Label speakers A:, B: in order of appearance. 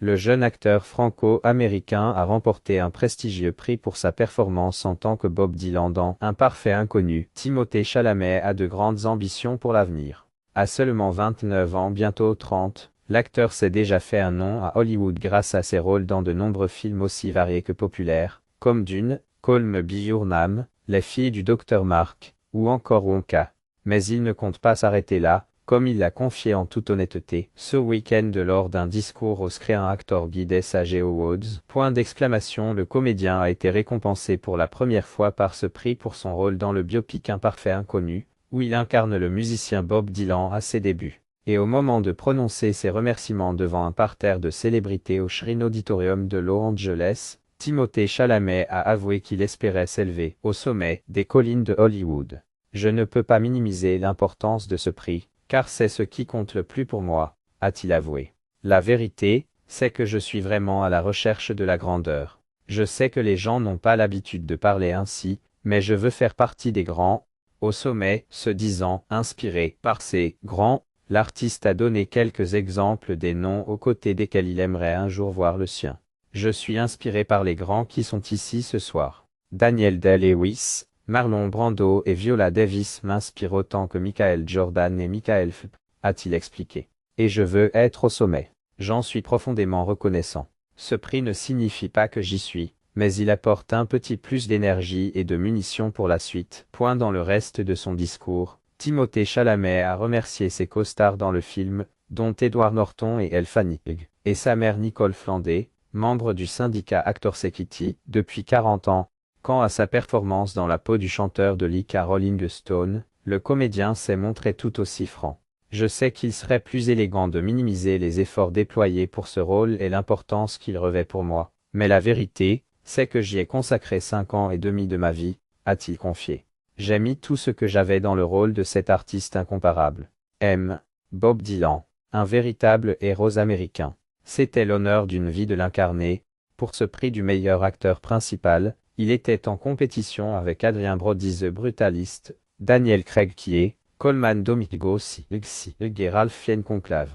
A: Le jeune acteur franco-américain a remporté un prestigieux prix pour sa performance en tant que Bob Dylan dans Un parfait inconnu. Timothée Chalamet a de grandes ambitions pour l'avenir. À seulement 29 ans, bientôt 30, l'acteur s'est déjà fait un nom à Hollywood grâce à ses rôles dans de nombreux films aussi variés que populaires, comme Dune, Call Me By Your Name, Les filles du Dr Mark, ou encore Wonka. Mais il ne compte pas s'arrêter là, comme il l'a confié en toute honnêteté, ce week-end lors d'un discours au Screen Actors Guild SAG Awards. Le comédien a été récompensé pour la première fois par ce prix pour son rôle dans le biopic Un parfait inconnu, où il incarne le musicien Bob Dylan à ses débuts. Et au moment de prononcer ses remerciements devant un parterre de célébrités au Shrine Auditorium de Los Angeles, Timothée Chalamet a avoué qu'il espérait s'élever au sommet des collines de Hollywood. Je ne peux pas minimiser l'importance de ce prix, car c'est ce qui compte le plus pour moi, a-t-il avoué. La vérité, c'est que je suis vraiment à la recherche de la grandeur. Je sais que les gens n'ont pas l'habitude de parler ainsi, mais je veux faire partie des grands. Au sommet, se disant inspiré par ces grands, l'artiste a donné quelques exemples des noms aux côtés desquels il aimerait un jour voir le sien. Je suis inspiré par les grands qui sont ici ce soir. Daniel Day-Lewis, Marlon Brando et Viola Davis m'inspirent autant que Michael Jordan et Michael Phelps, a-t-il expliqué. Et je veux être au sommet. J'en suis profondément reconnaissant. Ce prix ne signifie pas que j'y suis, mais il apporte un petit plus d'énergie et de munitions pour la suite. Dans le reste de son discours, Timothée Chalamet a remercié ses co-stars dans le film, dont Edward Norton et Elle Fanning, et sa mère Nicole Flandé, membre du syndicat Actors Equity depuis 40 ans. Quant à sa performance dans la peau du chanteur de Lick à Rolling Stone, le comédien s'est montré tout aussi franc. Je sais qu'il serait plus élégant de minimiser les efforts déployés pour ce rôle et l'importance qu'il revêt pour moi, mais la vérité, c'est que j'y ai consacré 5 ans et demi de ma vie, a-t-il confié. J'ai mis tout ce que j'avais dans le rôle de cet artiste incomparable. Bob Dylan, un véritable héros américain. C'était l'honneur d'une vie de l'incarner. Pour ce prix du meilleur acteur principal, il était en compétition avec Adrien Brody The Brutalist, Daniel Craig Kier, Colman Domingo Silg et Ralph Fiennes Conclave.